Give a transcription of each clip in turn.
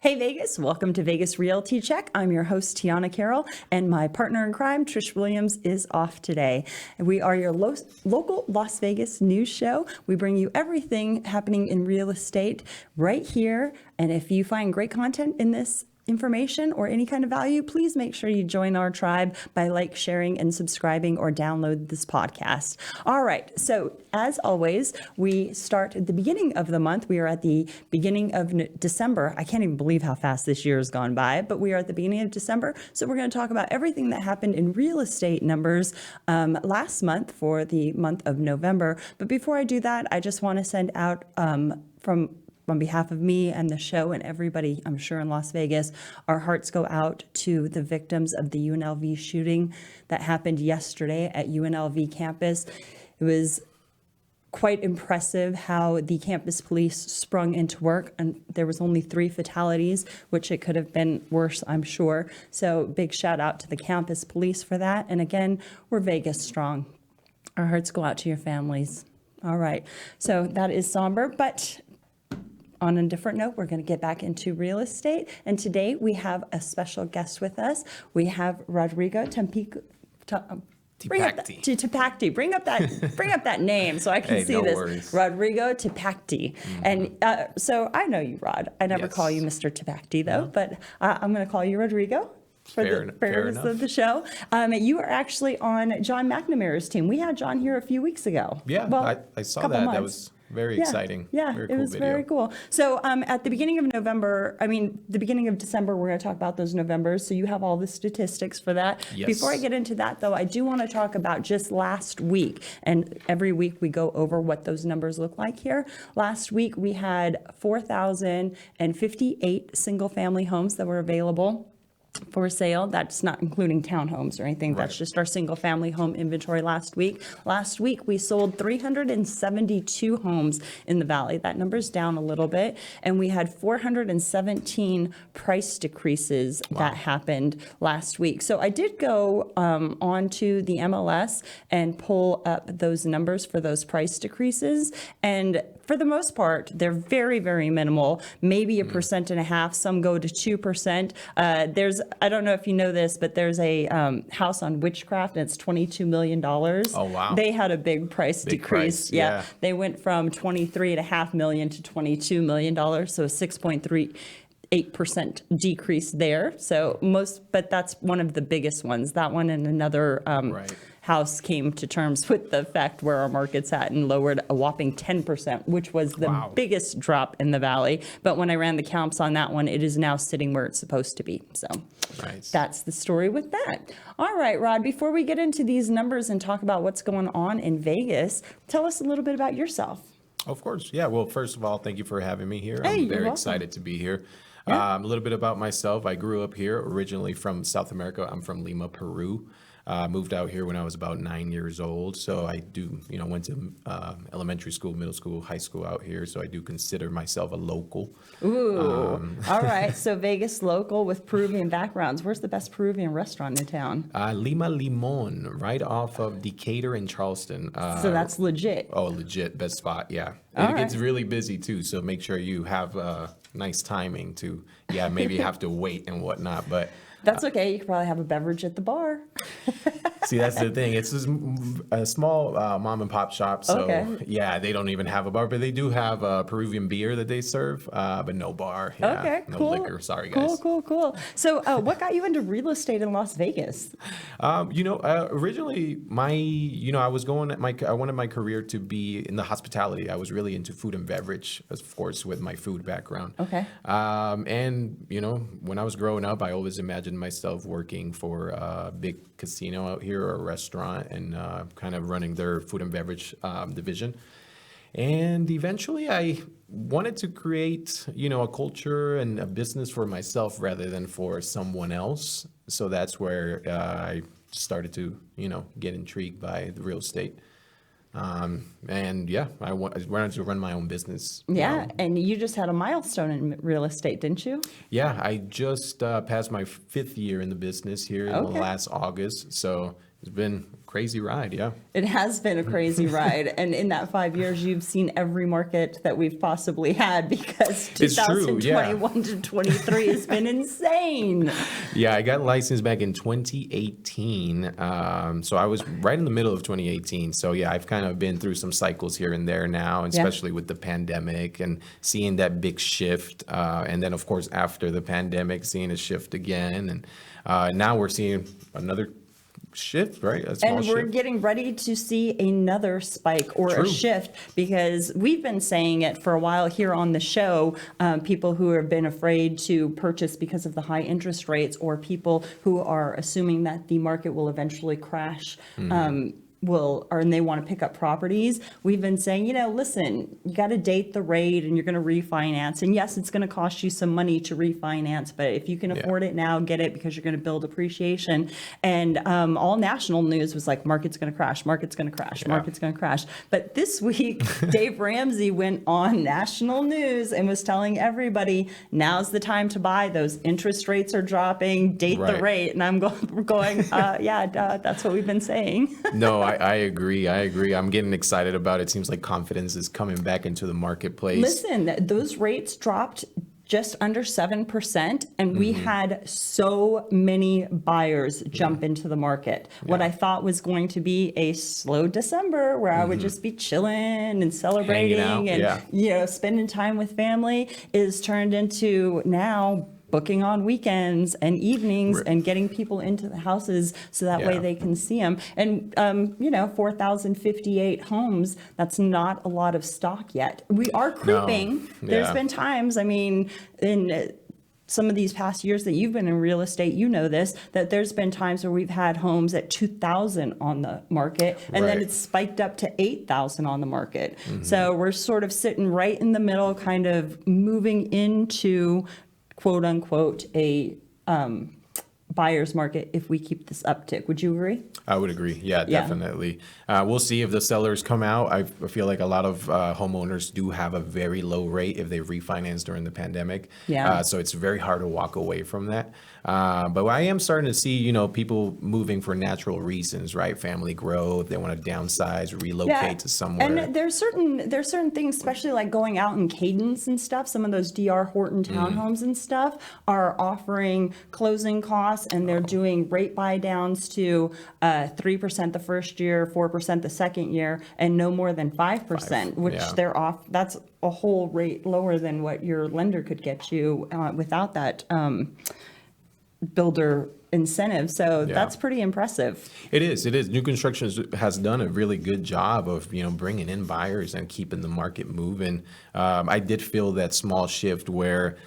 Hey Vegas, welcome to Vegas Realty Check. I'm your host, Tiana Carroll, and my partner in crime, Trish Williams, is off today. We are your local Las Vegas news show. We bring you everything happening in real estate right here. And if you find great content in this information or any kind of value, please make sure you join our tribe by sharing and subscribing or download this podcast. All right. So as always, we start at the beginning of the month. We are at the beginning of December. I can't even believe how fast this year has gone by, but we are at the beginning of December. So we're going to talk about everything that happened in real estate numbers last month for the month of November. But before I do that, I just want to send out on behalf of me and the show and everybody, I'm sure, in Las Vegas, our hearts go out to the victims of the UNLV shooting that happened yesterday at UNLV campus. It was quite impressive how the campus police sprung into work, and there was only 3 fatalities, which it could have been worse, I'm sure. So big shout out to the campus police for that. And again, we're Vegas strong. Our hearts go out to your families. All right. So that is somber, but on a different note, we're going to get back into real estate. And today we have a special guest with us. We have Rodrigo Tipacti. Bring up that name so I can see this. Worries. Rodrigo Tipacti. Mm-hmm. And so I know you, Rod. I never call you Mr. Tipacti, though, but I'm going to call you Rodrigo. For the fairness of the show. You are actually on John McNamara's team. We had John here a few weeks ago. Yeah, well, I saw that. Months. That was very exciting. Yeah, very it was video. Very cool. So at the beginning of the beginning of December, we're going to talk about those Novembers. So you have all the statistics for that. Yes. Before I get into that, though, I do want to talk about just last week. And every week we go over what those numbers look like here. Last week we had 4,058 single-family homes that were available for sale. That's not including townhomes or anything. That's just our single family home inventory last week. Last week, we sold 372 homes in the Valley. That number's down a little bit. And we had 417 price decreases that happened last week. So I did go onto the MLS and pull up those numbers for those price decreases. And for the most part, they're very, very minimal, maybe 1.5%. Some go to 2%. I don't know if you know this, but there's a house on Witchcraft, and it's $22 million. Oh, wow. They had a big price decrease. Yeah. They went from $23.5 million to $22 million, so a 6.38% decrease there. So but that's one of the biggest ones. That one and another house came to terms with the fact where our market's at and lowered a whopping 10%, which was the biggest drop in the Valley. But when I ran the comps on that one, it is now sitting where it's supposed to be. So that's the story with that. All right, Rod, before we get into these numbers and talk about what's going on in Vegas, tell us a little bit about yourself. Of course. Yeah. Well, first of all, thank you for having me here. Hey, I'm very excited to be here. A little bit about myself. I grew up here, originally from South America. I'm from Lima, Peru. Moved out here when I was about 9 years old. So I do, went to elementary school, middle school, high school out here. So I do consider myself a local. Ooh. All right. So Vegas local with Peruvian backgrounds. Where's the best Peruvian restaurant in town? Lima Limon, right off of Decatur and Charleston. So that's legit. Oh, legit. Best spot. Yeah. It gets really busy too. So make sure you have nice timing to, maybe you have to wait and whatnot. But that's okay. You could probably have a beverage at the bar. See, that's the thing. It's a small mom and pop shop. So, they don't even have a bar, but they do have a Peruvian beer that they serve, but no bar. Yeah, no liquor. Sorry, guys. Cool. So what got you into real estate in Las Vegas? Originally, I wanted my career to be in the hospitality. I was really into food and beverage, of course, with my food background. Okay. And, when I was growing up, I always imagined myself working for a big casino out here or a restaurant and kind of running their food and beverage division. And eventually I wanted to create, a culture and a business for myself rather than for someone else. So that's where I started to, get intrigued by the real estate. I wanted to run my own business. Yeah, and you just had a milestone in real estate, didn't you? Yeah, I just passed my 5th year in the business here in the last August. So it's been crazy ride. Yeah. It has been a crazy ride. And in that 5 years, you've seen every market that we've possibly had, because It's true, yeah. 2021 to 23 has been insane. Yeah, I got licensed back in 2018. So I was right in the middle of 2018. So yeah, I've kind of been through some cycles here and there now, especially with the pandemic and seeing that big shift. And then, of course, after the pandemic, seeing a shift again. And now we're seeing another shift, right? A small And we're shift. getting ready to see another spike or a True. shift, because we've been saying it for a while here on the show. People who have been afraid to purchase because of the high interest rates, or people who are assuming that the market will eventually crash. And they want to pick up properties. We've been saying, listen, you got to date the rate and you're going to refinance. And yes, it's going to cost you some money to refinance, but if you can afford it now, get it, because you're going to build appreciation. And all national news was like, market's going to crash, market's going to crash, market's going to crash. But this week, Dave Ramsey went on national news and was telling everybody, now's the time to buy. Those interest rates are dropping, date the Right. rate. And I'm going, that's what we've been saying. No, I agree. I'm getting excited about it. Seems like confidence is coming back into the marketplace. Listen, those rates dropped just under 7%, and we had so many buyers jump into the market. What I thought was going to be a slow December, where I would just be chilling and celebrating and spending time with family, is turned into now booking on weekends and evenings and getting people into the houses so that way they can see them. And, 4,058 homes, that's not a lot of stock yet. We are creeping. No. There's Yeah. been times, in some of these past years that you've been in real estate, this, that there's been times where we've had homes at 2,000 on the market, and then Right. it's spiked up to 8,000 on the market. So we're sort of sitting right in the middle, kind of moving into quote unquote a buyer's market if we keep this uptick. Would you agree? I would agree. Yeah, Yeah. definitely. We'll see if the sellers come out. I feel like a lot of homeowners do have a very low rate if they refinance during the pandemic. Yeah. So it's very hard to walk away from that. But I am starting to see, people moving for natural reasons, right? Family growth, they want to downsize, relocate to somewhere. And there's certain things, especially like going out in Cadence and stuff. Some of those D.R. Horton townhomes and stuff are offering closing costs, and they're doing rate buy downs to 3% the first year, 4% the second year, and no more than 5%, which they're off. That's a whole rate lower than what your lender could get you without that builder incentive. So that's pretty impressive. It is. New construction has done a really good job of, bringing in buyers and keeping the market moving. I did feel that small shift where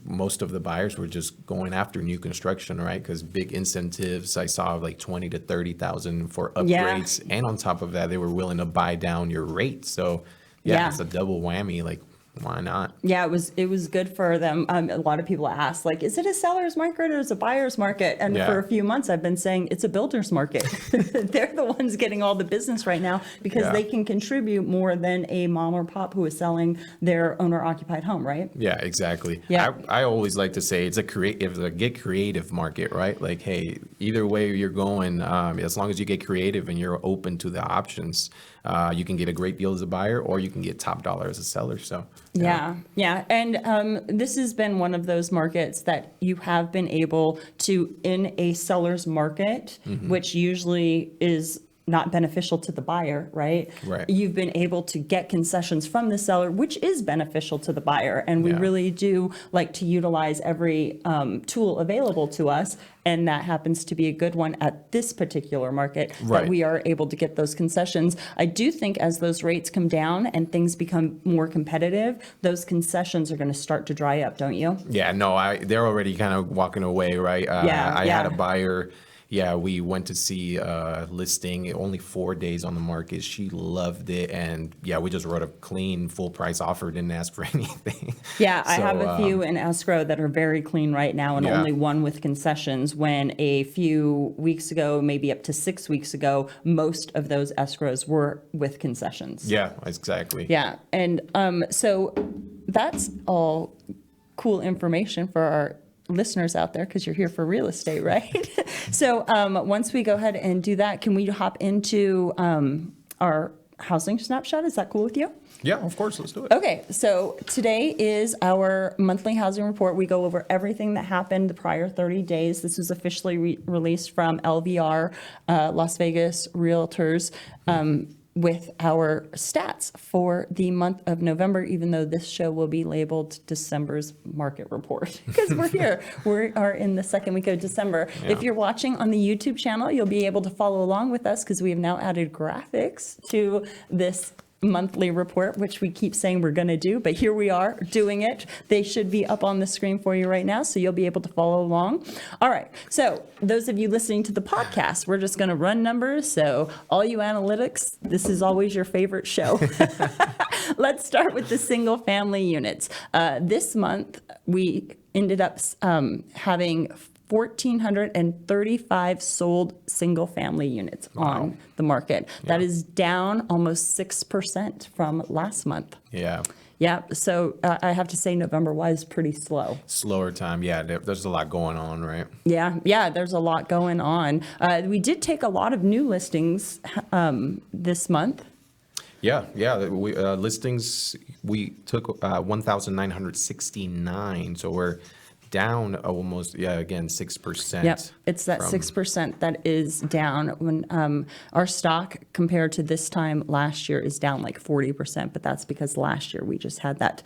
most of the buyers were just going after new construction, right? Because big incentives, I saw like 20 to 30,000 for upgrades, and on top of that, they were willing to buy down your rate. So it's a double whammy. Like, why not? Yeah, it was good for them. A lot of people ask, like, is it a seller's market or is it a buyer's market? And for a few months, I've been saying it's a builder's market. They're the ones getting all the business right now, because they can contribute more than a mom or pop who is selling their owner-occupied home, right? Yeah, exactly. Yeah. I always like to say it's a get creative market, right? Like, hey, either way you're going, as long as you get creative and you're open to the options, you can get a great deal as a buyer, or you can get top dollar as a seller. So Yeah. And this has been one of those markets that you have been able to, in a seller's market, which usually is not beneficial to the buyer, right? Right. You've been able to get concessions from the seller, which is beneficial to the buyer. And we really do like to utilize every tool available to us. And that happens to be a good one at this particular market, that we are able to get those concessions. I do think as those rates come down and things become more competitive, those concessions are going to start to dry up, don't you? Yeah, no, they're already kind of walking away, right? I had a buyer. Yeah, we went to see a listing, only 4 days on the market. She loved it. And we just wrote a clean, full price offer, didn't ask for anything. Yeah, I have a few in escrow that are very clean right now, and only one with concessions, when a few weeks ago, maybe up to 6 weeks ago, most of those escrows were with concessions. Yeah, exactly. Yeah, and so that's all cool information for our listeners out there, because you're here for real estate, right? So once we go ahead and do that, can we hop into our housing snapshot? Is that cool with you? Yeah, of course. Let's do it. Okay, so today is our monthly housing report. We go over everything that happened the prior 30 days. This was officially released from LVR, Las Vegas Realtors, with our stats for the month of November, even though this show will be labeled December's market report, because we're here. We are in the second week of December. Yeah. If you're watching on the YouTube channel, you'll be able to follow along with us, because we have now added graphics to this monthly report, which we keep saying we're going to do, but here we are doing it. They should be up on the screen for you right now, so you'll be able to follow along. All right, so those of you listening to the podcast, we're just going to run numbers. So all you analytics, this is always your favorite show. Let's start with the single family units. This month, we ended up having 1,435 sold single-family units on the market. That is down almost 6% from last month. Yeah. Yeah, so I have to say November was pretty slow. Slower time. Yeah, there's a lot going on, right? Yeah, there's a lot going on. We did take a lot of new listings this month. Yeah. We, listings, we took 1,969. So we're down almost, again, 6%. Yep, it's that 6% that is down. When our stock compared to this time last year is down like 40%, but that's because last year we just had that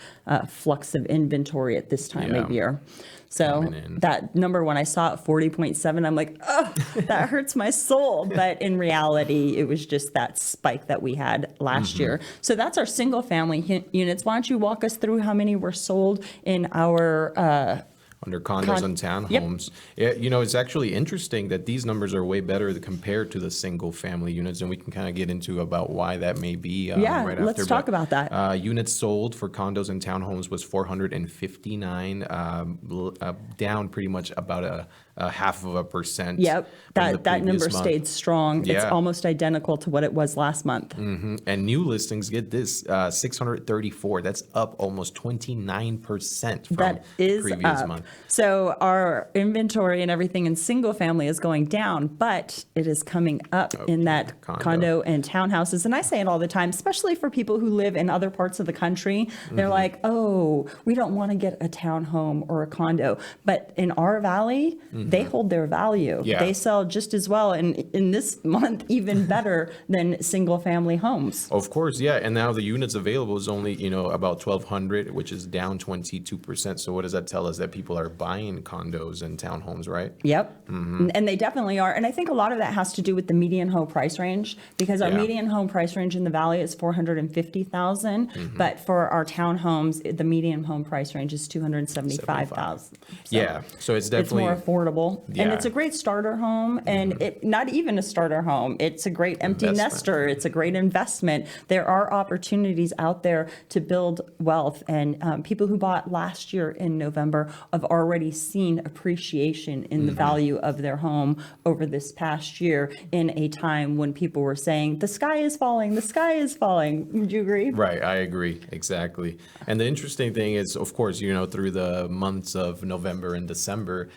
flux of inventory at this time of year. So that number, when I saw it 40.7, I'm like, oh, that hurts my soul. But in reality, it was just that spike that we had last year. So that's our single family units. Why don't you walk us through how many were sold in our under condos and townhomes. Yep. Yeah, it's actually interesting that these numbers are way better compared to the single family units, and we can kind of get into about why that may be right after. Let's talk about that. Units sold for condos and townhomes was 459, down pretty much about a 0.5%. Yep, that number stayed strong. Yeah. It's almost identical to what it was last month. And new listings, get this, 634. That's up almost 29% from That is previous up. month. So our inventory and everything in single family is going down, but it is coming up in that condo and townhouses. And I say it all the time, especially for people who live in other parts of the country. They're like, oh, we don't want to get a townhome or a condo. But in our valley, they hold their value. Yeah. They sell just as well, and in this month, even better than single family homes. Of course, yeah. And now the units available is only, about 1,200, which is down 22%. So what does that tell us? That people are buying condos and townhomes, right? Yep. And they definitely are. And I think a lot of that has to do with the median home price range, because our median home price range in the valley is 450,000. But for our townhomes, the median home price range is 275,000. Yeah. So it's definitely It's more affordable. And Yeah. it's a great starter home. And it not even a starter home. It's a great empty nester. It's a great investment. There are opportunities out there to build wealth. And people who bought last year in November have already seen appreciation in the value of their home over this past year, in a time when people were saying, the sky is falling, the sky is falling. Would you agree? Right, I agree, exactly. And the interesting thing is, of course, through the months of November and December,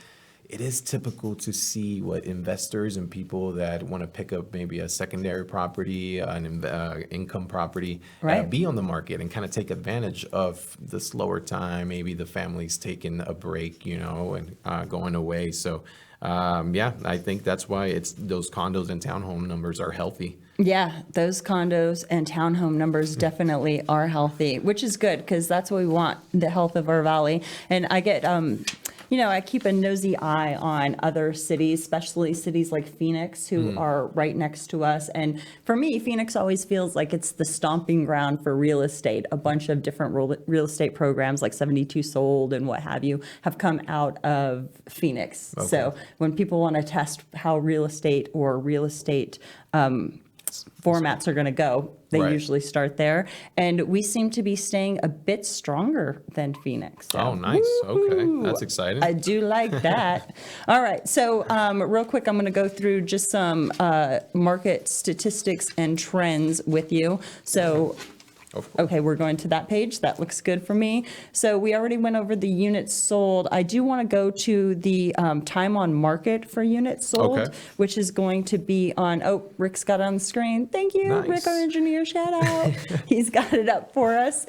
it is typical to see what investors and people that want to pick up maybe a secondary property, an income property, be on the market and kind of take advantage of the slower time. Maybe the family's taking a break, and going away. So, I think that's why those condos and townhome numbers are healthy. Yeah, those condos and townhome numbers definitely are healthy, which is good, because that's what we want, the health of our valley. And I get, I keep a nosy eye on other cities, especially cities like Phoenix, who are right next to us. And for me, Phoenix always feels like it's the stomping ground for real estate. A bunch of different real estate programs like 72 Sold and what have you have come out of Phoenix. Okay. So when people want to test how real estate formats are going to go, they usually start there. And we seem to be staying a bit stronger than Phoenix. So, Oh, nice. Okay. That's exciting. I do like that. All right. So real quick, I'm going to go through just some market statistics and trends with you. So Okay, we're going to that page. That looks good for me. So we already went over the units sold. I do want to go to the time on market for units sold, Okay. which is going to be on, Rick's got it on the screen. Thank you, Nice. Rick, our engineer, shout out. He's got it up for us.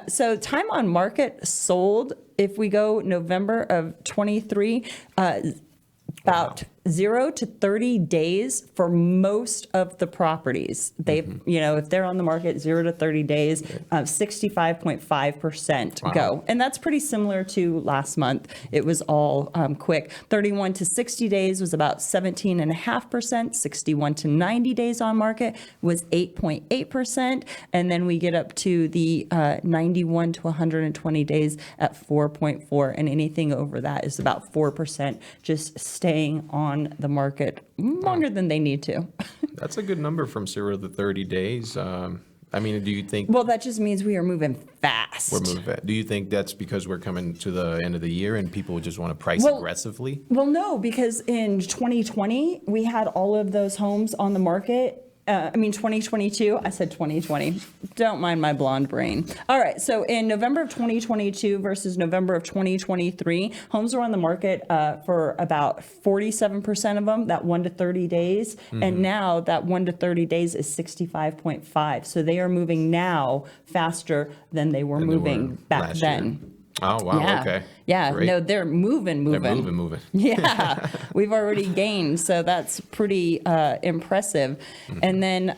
So time on market sold, if we go November of 23, about 0 to 30 days for most of the properties. They've, if they're on the market 0 to 30 days, 65.5% go. And that's pretty similar to last month. It was all quick. 31 to 60 days was about 17.5%. 61 to 90 days on market was 8.8%. And then we get up to the 91 to 120 days at 4.4. And anything over that is about 4% just staying on the market longer than they need to. That's a good number from 0 to 30 days. Do you think Well, that just means we are moving fast. we're moving fast? Do you think that's because we're coming to the end of the year and people just want to price aggressively? Well, no, because in 2020, we had all of those homes on the market. 2022, I said 2020. Don't mind my blonde brain. All right, so in November of 2022 versus November of 2023, homes were on the market for about 47% of them, that 1 to 30 days. And now that 1 to 30 days is 65.5. So they are moving now faster than they were moving back then. Year. Oh, wow, Yeah. okay. Yeah, Great. no, they're moving. They're moving. Yeah, we've already gained, so that's pretty impressive. And then,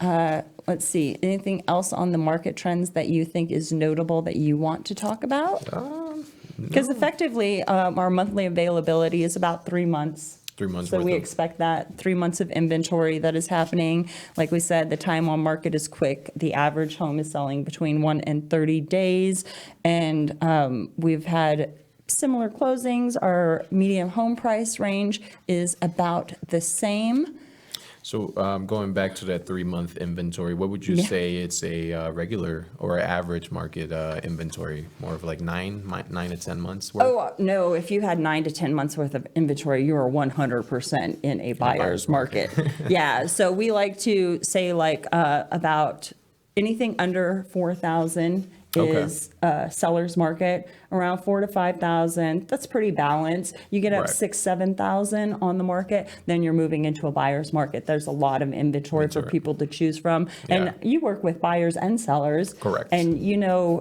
let's see, anything else on the market trends that you think is notable that you want to talk about? Because effectively, our monthly availability is about 3 months. 3 months So worth we of- expect that 3 months of inventory that is happening. Like we said, the time on market is quick. The average home is selling between 1 and 30 days. And we've had similar closings. Our median home price range is about the same. So going back to that 3-month inventory, what would you say it's a regular or average market inventory? More of like 9 to 10 months worth? Oh, no, if you had 9 to 10 months worth of inventory, you are 100% in a buyer's market. Yeah, so we like to say about anything under 4,000 is seller's market. Around 4,000 to 5,000, that's pretty balanced. You get up Right. 6,000, 7,000 on the market, then you're moving into a buyer's market. There's a lot of inventory for people to choose from. And Yeah. you work with buyers and sellers. Correct. And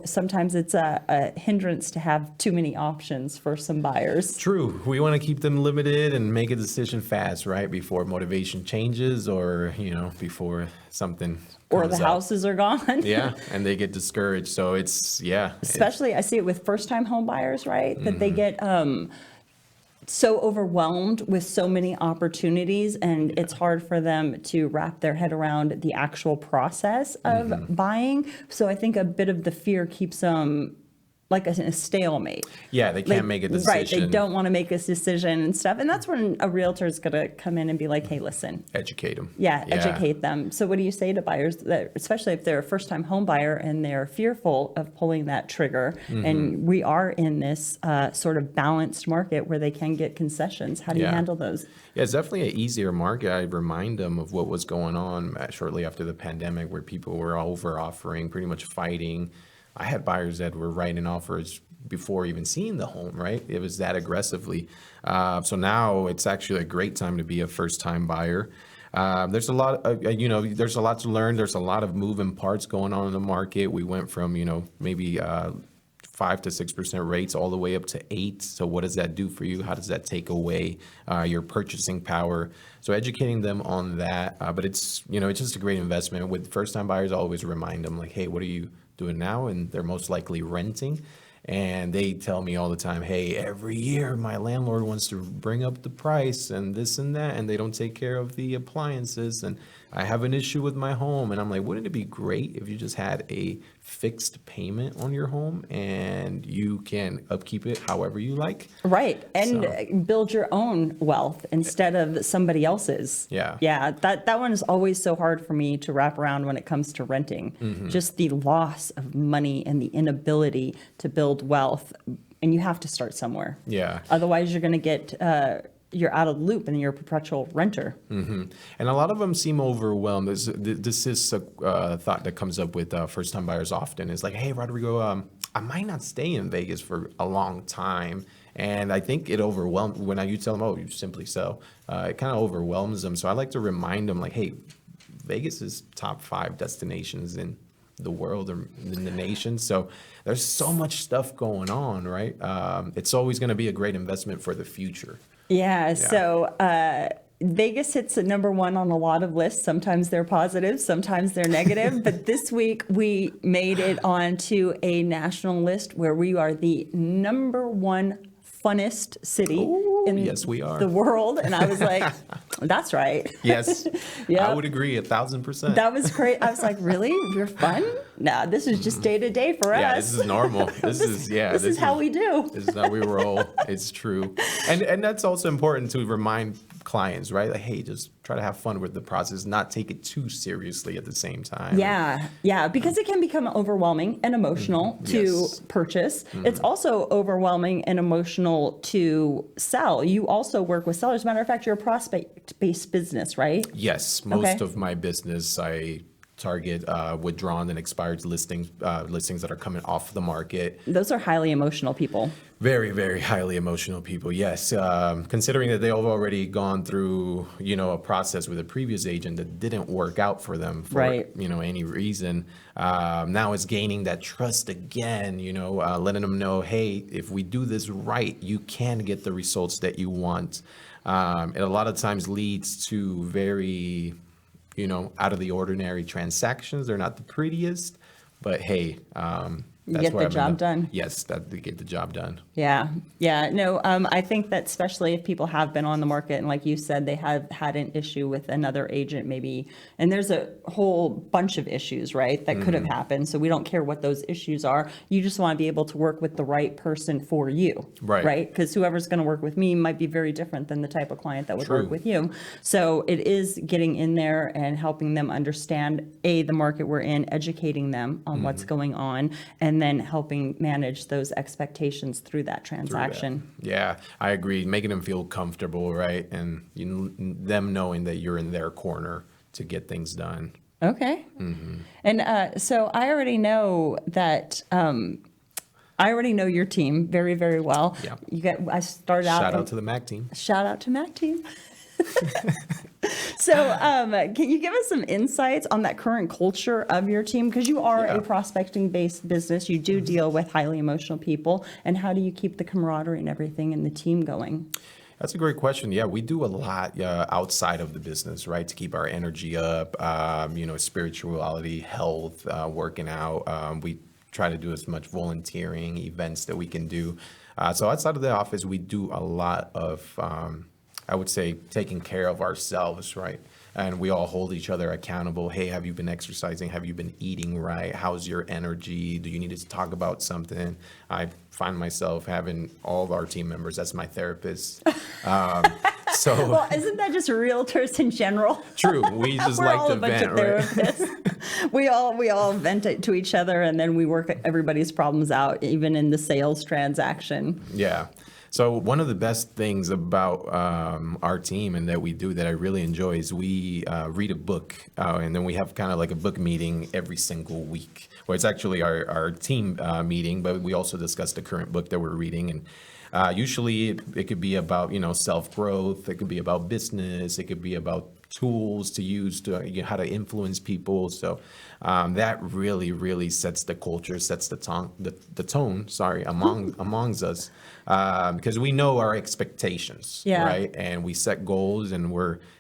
sometimes it's a hindrance to have too many options for some buyers. True. We want to keep them limited and make a decision fast, right? Before motivation changes or, before something Or comes the up. houses are gone. Yeah, and they get discouraged. So it's, Especially, I see it with first-time home buyers, right? That they get so overwhelmed with so many opportunities, and it's hard for them to wrap their head around the actual process of buying. So I think a bit of the fear keeps them like a stalemate. Yeah, they can't make a decision. Right, they don't want to make a decision and stuff. And that's when a realtor is going to come in and be like, hey, listen. Educate them. Yeah, educate them. So what do you say to buyers, that, especially if they're a first-time home buyer and they're fearful of pulling that trigger? And we are in this sort of balanced market where they can get concessions. How do you handle those? Yeah, it's definitely an easier market. I remind them of what was going on shortly after the pandemic, where people were over-offering, pretty much fighting. I had buyers that were writing offers before even seeing the home, right? It was that aggressively. So now it's actually a great time to be a first-time buyer. There's a lot, there's a lot to learn. There's a lot of moving parts going on in the market. We went from, maybe 5 to 6% rates all the way up to 8. So what does that do for you? How does that take away your purchasing power? So educating them on that, but it's just a great investment. With first-time buyers, I always remind them like, hey, what are you doing now? And they're most likely renting. And they tell me all the time, hey, every year my landlord wants to bring up the price and this and that, and they don't take care of the appliances, and I have an issue with my home. And I'm like, wouldn't it be great if you just had a fixed payment on your home and you can upkeep it however you like? Right, and build your own wealth instead of somebody else's. Yeah, that one is always so hard for me to wrap around when it comes to renting. Just the loss of money and the inability to build wealth, and you have to start somewhere. Yeah. Otherwise, you're going to get you're out of the loop and you're a perpetual renter. Mm-hmm. And a lot of them seem overwhelmed. This is a thought that comes up with first-time buyers often. Is like, hey, Rodrigo, I might not stay in Vegas for a long time. And I think it overwhelms when you tell them, oh, you simply sell. It kind of overwhelms them. So I like to remind them, like, hey, Vegas is top 5 destinations in the world or in the nation. So there's so much stuff going on, right? It's always going to be a great investment for the future. Yeah. So Vegas hits at number 1 on a lot of lists. Sometimes they're positive, sometimes they're negative. But this week we made it onto a national list where we are the number 1 funnest city in yes, we are. the world. And I was like, that's right. Yes, Yeah. I would agree 1,000%. That was great. I was like, really? We're fun? Nah, this is just day to day for us. Yeah, this is normal. This is how we do. This is how we roll. It's true. And that's also important to remind clients, right? Like, hey, just try to have fun with the process, not take it too seriously at the same time. Yeah, because it can become overwhelming and emotional to Yes. purchase. It's also overwhelming and emotional to sell. You also work with sellers. Matter of fact, you're a prospect-based business, right? Yes, most of my business, I target withdrawn and expired listings that are coming off the market. Those are highly emotional people. Very, very highly emotional people. Yes, considering that they've already gone through, a process with a previous agent that didn't work out for them for, Right. Any reason. Now it's gaining that trust again. Letting them know, hey, if we do this right, you can get the results that you want. It a lot of times leads to very, out of the ordinary transactions. They're not the prettiest, but hey, that's get where the job done. Yes, that they get the job done. Yeah. No, I think that especially if people have been on the market and like you said, they have had an issue with another agent maybe, and there's a whole bunch of issues, right, that could have happened. So we don't care what those issues are. You just want to be able to work with the right person for you. Right. Because whoever's going to work with me might be very different than the type of client that would True. work with you. So it is getting in there and helping them understand, the market we're in, educating them on what's going on, and then helping manage those expectations through that transaction. Yeah, I agree. Making them feel comfortable, right? And them knowing that you're in their corner to get things done. Okay. And so I already know that, I already know your team very, very well. Yeah. I started out. Shout out to the Mac team. Shout out to Mac team. So can you give us some insights on that current culture of your team? Because you are a prospecting-based business. You do deal with highly emotional people. And how do you keep the camaraderie and everything in the team going? That's a great question. Yeah, we do a lot outside of the business, right, to keep our energy up, spirituality, health, working out. We try to do as much volunteering events that we can do. So outside of the office, we do a lot of I would say taking care of ourselves, right? And we all hold each other accountable. Hey, have you been exercising? Have you been eating right? How's your energy? Do you need to talk about something? I find myself having all of our team members as my therapist. Well, isn't that just realtors in general? True. We just We're like all to a bunch vent, of right? therapists. we all vent it to each other, and then we work everybody's problems out, even in the sales transaction. Yeah. So one of the best things about our team and that we do that I really enjoy is we read a book, and then we have kind of like a book meeting every single week, where it's actually our team meeting, but we also discuss the current book that we're reading. And usually it could be about, self-growth. It could be about business. It could be about tools to use to how to influence people. So that really, really sets the culture, sets the tone, amongst us, because we know our expectations, right? And we set goals, and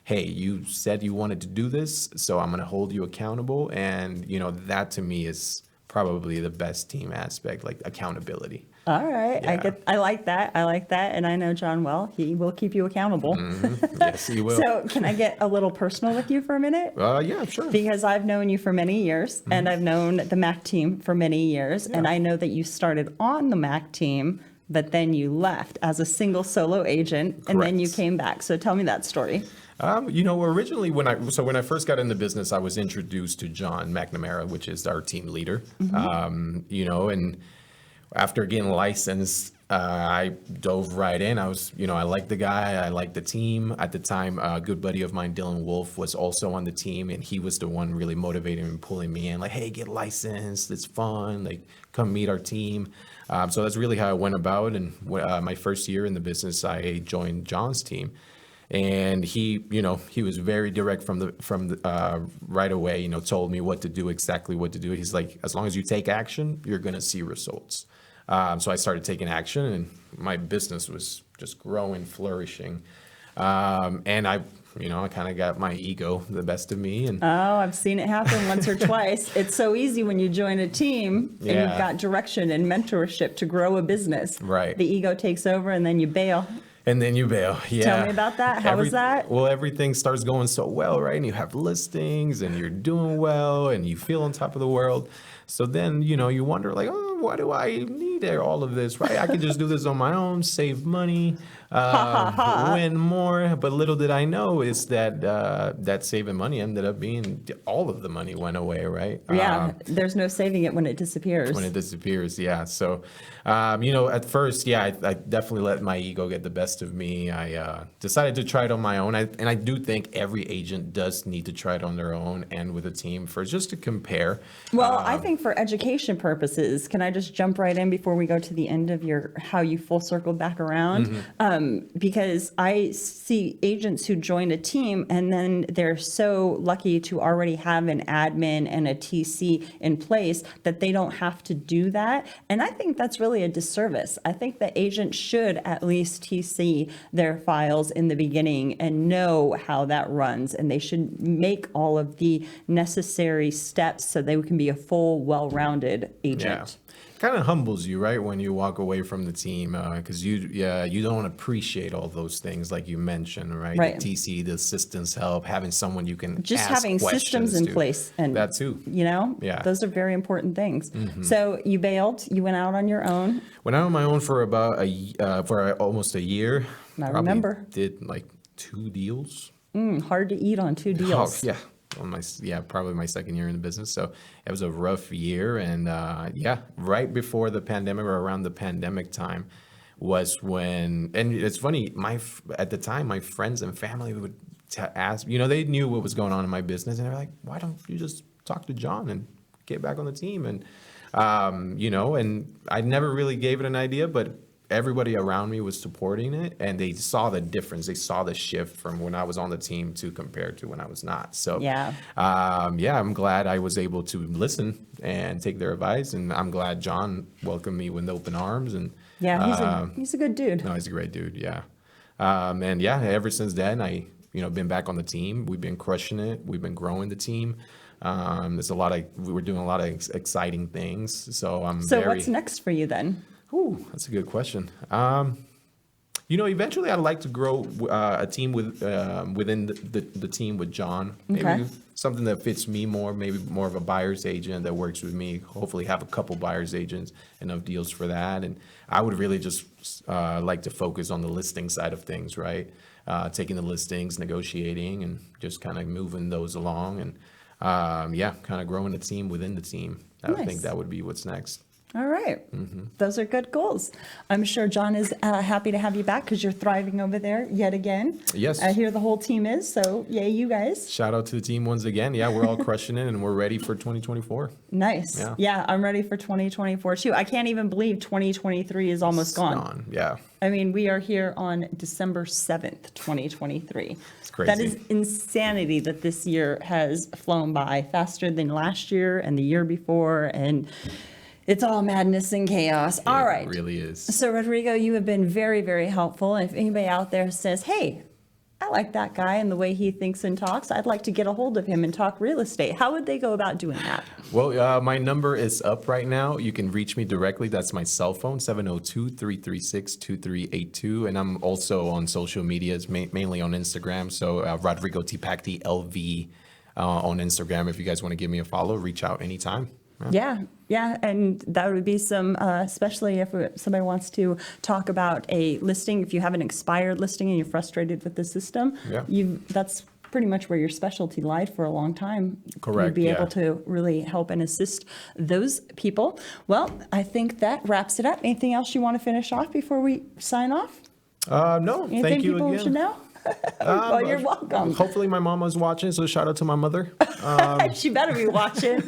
hey, you said you wanted to do this, so I'm going to hold you accountable. And, that to me is probably the best team aspect, like accountability. All right. Yeah. I like that. And I know John well. He will keep you accountable. Yes, he will. So can I get a little personal with you for a minute? Yeah, sure. Because I've known you for many years, and I've known the Mac team for many years. And I know that you started on the Mac team, but then you left as a single solo agent, and then you came back. So tell me that story. Originally when I first got in the business, I was introduced to John McNamara, which is our team leader. And after getting licensed, I dove right in. I liked the guy. I liked the team. At the time, a good buddy of mine, Dylan Wolf, was also on the team, and he was the one really motivating and pulling me in. Like, hey, get licensed. It's fun. Like, come meet our team. So that's really how I went about. And my first year in the business, I joined John's team. And he was very direct from the right away, told me exactly what to do. He's like, as long as you take action, you're going to see results. So I started taking action, and my business was just growing, flourishing. And I kind of got my ego the best of me. And I've seen it happen once or twice. It's so easy when you join a team and you've got direction and mentorship to grow a business. Right. The ego takes over and then you bail. And then you bail. Yeah. Tell me about that. How was that? Well, everything starts going so well, right? And you have listings and you're doing well and you feel on top of the world. So then, you wonder like, oh, why do I need all of this, right? I could just do this on my own, save money, win more. But little did I know is that that saving money ended up being all of the money went away, right? Yeah, there's no saving it when it disappears. Yeah. So, at first, I definitely let my ego get the best of me. I decided to try it on my own. And I do think every agent does need to try it on their own and with a team first, just to compare. Well, I think for education purposes, can I just jump right in before we go to the end of how you full circled back around? Because I see agents who join a team and then they're so lucky to already have an admin and a TC in place that they don't have to do that. And I think that's really a disservice. I think the agent should at least TC their files in the beginning and know how that runs. And they should make all of the necessary steps so they can be a full, well-rounded agent. Yeah. Kind of humbles you, right, when you walk away from the team, because you don't appreciate all those things like you mentioned, right? Right. The TC, the assistance help, having someone you can just ask having systems in to. place, and that too. Yeah. Those are very important things. So you bailed, you went out on your own. Went out on my own for about almost a year. I remember. Did like 2 deals. Hard to eat on 2 deals. Oh, yeah. Probably my second year in the business. So it was a rough year. And right before the pandemic or around the pandemic time was when, and it's funny, at the time, my friends and family would ask, they knew what was going on in my business. And they're like, why don't you just talk to John and get back on the team? And, and I never really gave it an idea, but everybody around me was supporting it, and they saw the difference. They saw the shift from when I was on the team to compared to when I was not. So, I'm glad I was able to listen and take their advice, and I'm glad John welcomed me with open arms. And he's a good dude. No, he's a great dude. Yeah, ever since then, been back on the team. We've been crushing it. We've been growing the team. We're doing a lot of exciting things. So what's next for you then? Ooh, that's a good question. Eventually I'd like to grow a team within the team with John. Maybe something that fits me more, maybe more of a buyer's agent that works with me. Hopefully have a couple buyer's agents, enough deals for that. And I would really just like to focus on the listing side of things, right? Taking the listings, negotiating, and just kind of moving those along. And kind of growing the team within the team. I think that would be what's next. All right. Those are good goals. I'm sure John is happy to have you back because you're thriving over there yet again. Yes. I hear the whole team is, so yay, you guys. Shout out to the team once again. Yeah, we're all crushing it, and we're ready for 2024. Nice. Yeah, I'm ready for 2024 too. I can't even believe 2023 is almost gone. Yeah. I mean, we are here on December 7th, 2023. It's crazy. That is insanity that this year has flown by faster than last year and the year before, and it's all madness and chaos. All right. It really is. So, Rodrigo, you have been very, very helpful. If anybody out there says, hey, I like that guy and the way he thinks and talks, I'd like to get a hold of him and talk real estate, how would they go about doing that? Well, my number is up right now. You can reach me directly. That's my cell phone, 702-336-2382. And I'm also on social medias, mainly on Instagram. So Rodrigo Tipacti, LV on Instagram. If you guys want to give me a follow, reach out anytime. Yeah, and that would be some, especially if somebody wants to talk about a listing. If you have an expired listing and you're frustrated with the system, that's pretty much where your specialty lied for a long time. Correct, You'd be yeah. able to really help and assist those people. Well, I think that wraps it up. Anything else you want to finish off before we sign off? No, Anything thank you people again. should know? Well, you're welcome. Hopefully my mom was watching, so shout out to my mother. She better be watching.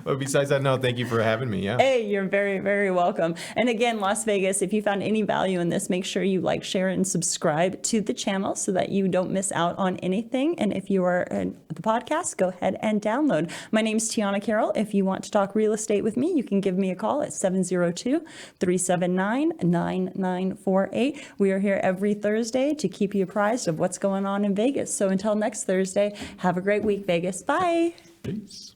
But besides that, no, thank you for having me. Yeah. Hey, you're very, very welcome. And again, Las Vegas, if you found any value in this, make sure you like, share, and subscribe to the channel so that you don't miss out on anything. And if you are in the podcast, go ahead and download. My name's Tiana Carroll. If you want to talk real estate with me, you can give me a call at 702-379-9948. We are here every Thursday to keep you apprised of what's going on in Vegas. So until next Thursday, have a great week, Vegas. Bye. Peace.